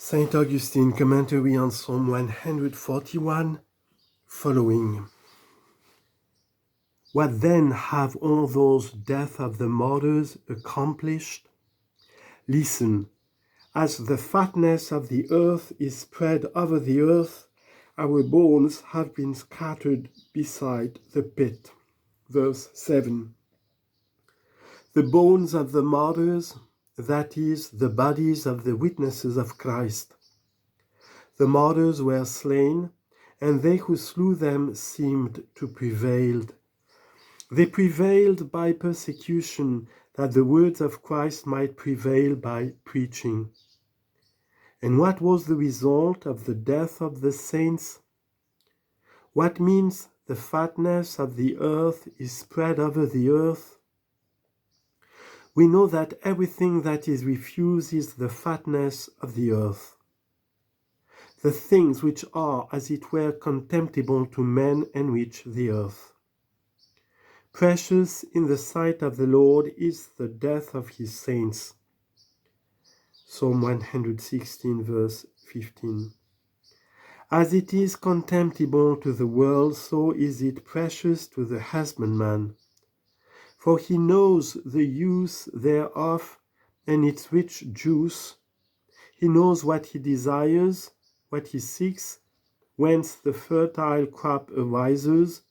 Saint Augustine, commentary on Psalm 141, following. What then have all those death of the martyrs accomplished? Listen, as the fatness of the earth is spread over the earth, our bones have been scattered beside the pit. Verse 7. The bones of the martyrs, that is, the bodies of the witnesses of Christ. The martyrs were slain, and they who slew them seemed to prevail. They prevailed by persecution, that the words of Christ might prevail by preaching. And what was the result of the death of the saints? What means the fatness of the earth is spread over the earth? We know that everything that is refused is the fatness of the earth. The things which are, as it were, contemptible to men enrich the earth. Precious in the sight of the Lord is the death of his saints. Psalm 116, verse 15. As it is contemptible to the world, so is it precious to the husbandman. For he knows the use thereof and its rich juice. He knows what he desires, what he seeks, whence the fertile crop arises,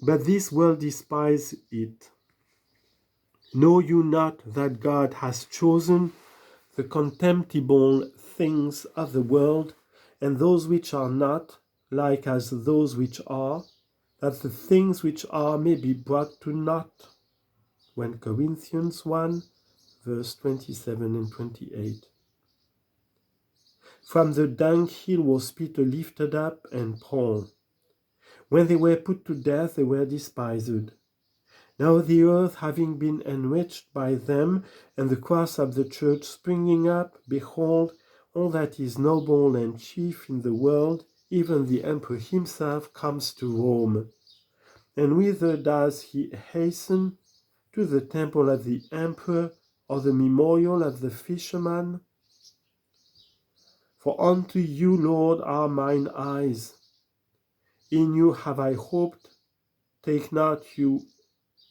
but this world despises it. Know you not that God has chosen the contemptible things of the world, and those which are not, like as those which are, that the things which are may be brought to naught? 1 Corinthians 1, verse 27 and 28. From the dunghill was Peter lifted up, and Paul. When they were put to death, they were despised. Now the earth having been enriched by them, and the cross of the church springing up, behold, all that is noble and chief in the world, even the emperor himself, comes to Rome. And whither does he hasten? To the temple of the emperor, or the memorial of the fisherman? For unto you, Lord, are mine eyes. In you have I hoped. Take not you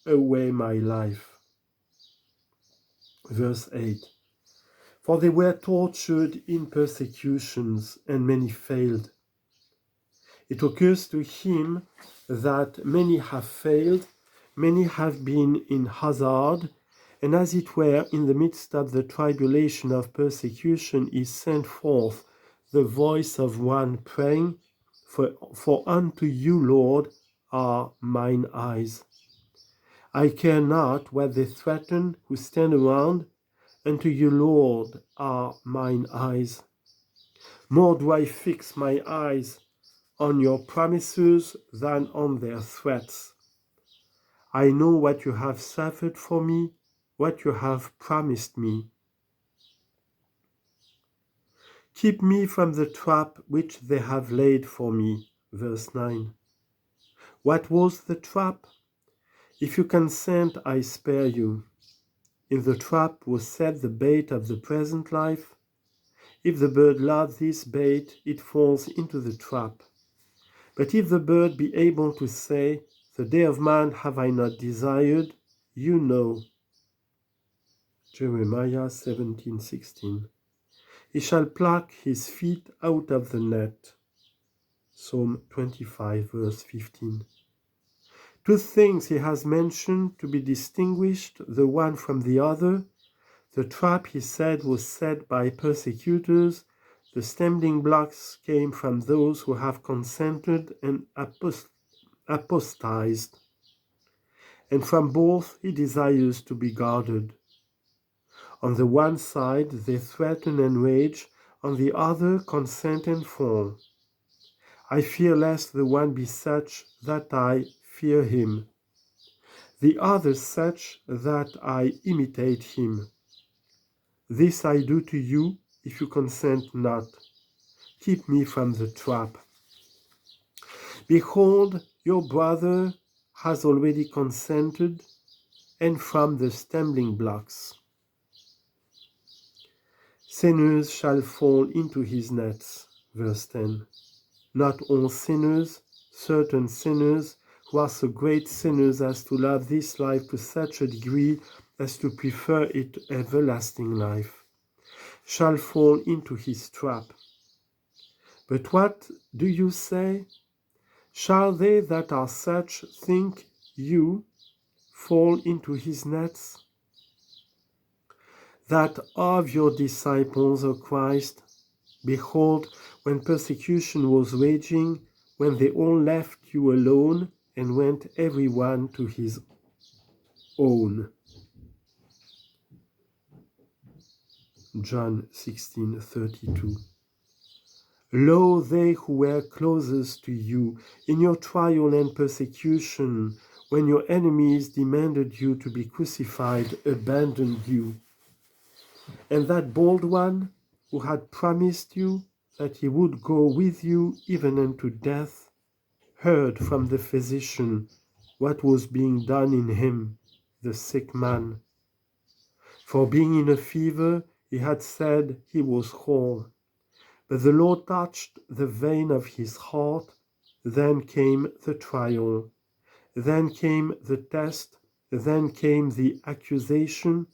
away my life. Verse 8. For they were tortured in persecutions, and many failed. It occurs to him that many have failed, many have been in hazard, and as it were, in the midst of the tribulation of persecution is sent forth the voice of one praying, For unto you, Lord, are mine eyes. I care not what they threaten who stand around, unto you, Lord, are mine eyes. More do I fix my eyes on your promises than on their threats. I know what you have suffered for me, what you have promised me. Keep me from the trap which they have laid for me. Verse 9. What was the trap? If you consent, I spare you. In the trap was set the bait of the present life. If the bird loves this bait, it falls into the trap. But if the bird be able to say, The day of man have I not desired, you know. Jeremiah 17:16. He shall pluck his feet out of the net. Psalm 25, verse 15. Two things he has mentioned to be distinguished, the one from the other. The trap, he said, was set by persecutors. The stumbling blocks came from those who have consented and apostatized. And from both he desires to be guarded. On the one side, they threaten and rage. On the other, consent and fall. I fear lest the one be such that I fear him, the other such that I imitate him. This I do to you, if you consent not. Keep me from the trap. Behold, your brother has already consented, and from the stumbling blocks. Sinners shall fall into his nets. Verse 10. Not all sinners, certain sinners who are so great sinners as to love this life to such a degree as to prefer it to everlasting life, shall fall into his trap. But what do you say? Shall they that are such think you fall into his nets? That of your disciples, O Christ, behold, when persecution was raging, when they all left you alone and went every one to his own. John 16:32. Lo, they who were closest to you in your trial and persecution, when your enemies demanded you to be crucified, abandoned you. And that bold one, who had promised you that he would go with you even unto death, heard from the physician what was being done in him, the sick man. For being in a fever, he had said he was whole. But the Lord touched the vein of his heart. Then came the trial. Then came the test. Then came the accusation.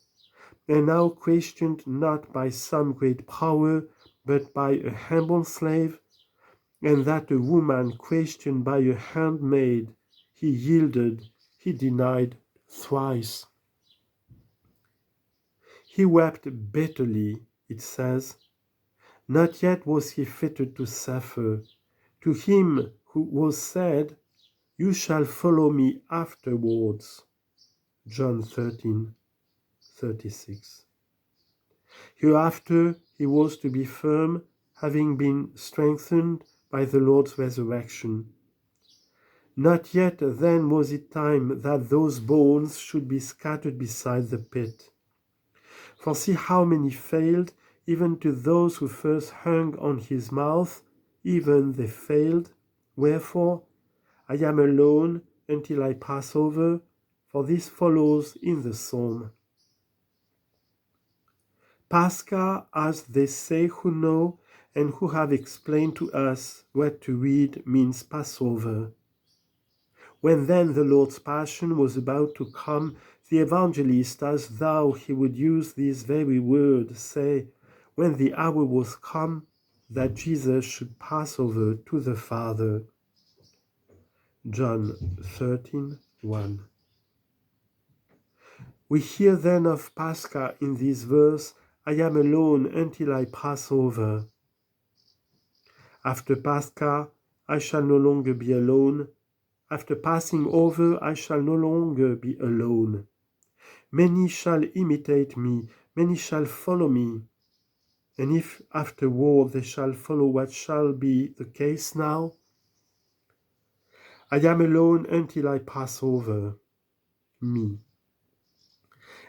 And now questioned not by some great power, but by a humble slave, and that a woman questioned by a handmaid, he yielded, he denied thrice. He wept bitterly, it says. Not yet was he fitted to suffer. To him who was said, you shall follow me afterwards. John 13:36. Hereafter he was to be firm, having been strengthened by the Lord's resurrection. Not yet then was it time that those bones should be scattered beside the pit. For see how many failed, even to those who first hung on his mouth, even they failed. Wherefore, I am alone until I pass over, for this follows in the psalm. Pascha, as they say who know and who have explained to us what to read, means Passover. When then the Lord's Passion was about to come, the evangelist, as though he would use these very words, say, when the hour was come, that Jesus should pass over to the Father. John 13:1. We hear then of Pascha in this verse, I am alone until I pass over. After Pascha, I shall no longer be alone. After passing over, I shall no longer be alone. Many shall imitate me, many shall follow me. And if afterward they shall follow what shall be the case now, I am alone until I pass over, me.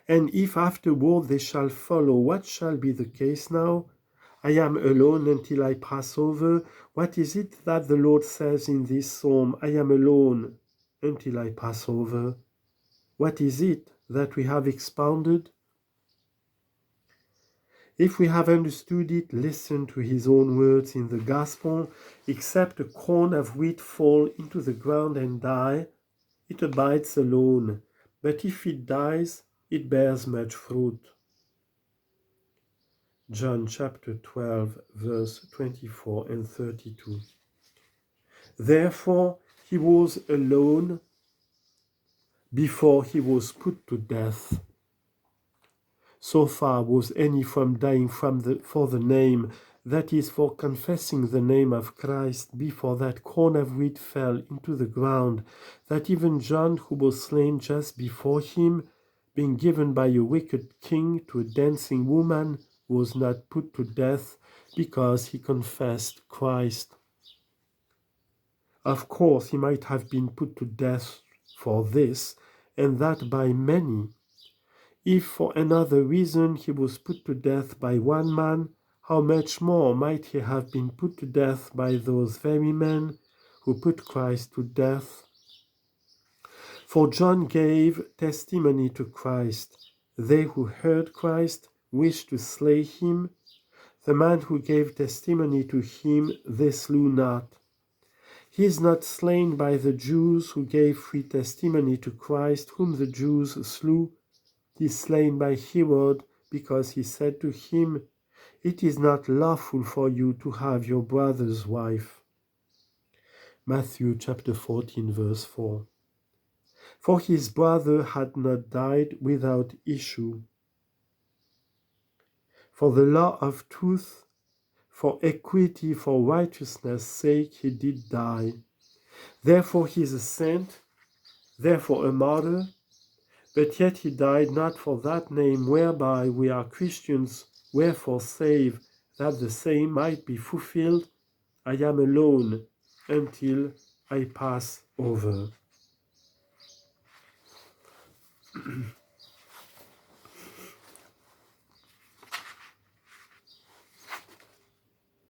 And if afterward they shall follow what shall be the case now, I am alone until I pass over. What is it that the Lord says in this psalm? I am alone until I pass over. What is it that we have expounded? If we have understood it, listen to his own words in the Gospel. Except a corn of wheat fall into the ground and die, it abides alone. But if it dies, it bears much fruit. John chapter 12, verse 24 and 32. Therefore, he was alone before he was put to death. So far was any from dying for the name, that is, for confessing the name of Christ, before that corn of wheat fell into the ground, that even John, who was slain just before him, being given by a wicked king to a dancing woman, was not put to death because he confessed Christ. Of course, he might have been put to death for this, and that by many. If for another reason he was put to death by one man, how much more might he have been put to death by those very men who put Christ to death? For John gave testimony to Christ. They who heard Christ wished to slay him, The man who gave testimony to him, they slew not. He is not slain by the Jews who gave free testimony to Christ, whom the Jews slew. He is slain by Herod, because he said to him, It is not lawful for you to have your brother's wife. Matthew chapter 14, verse 4. For his brother had not died without issue. For the law of truth, for equity, for righteousness' sake, he did die. Therefore he is a saint, therefore a martyr, but yet he died not for that name whereby we are Christians, wherefore save that the same might be fulfilled, I am alone until I pass over.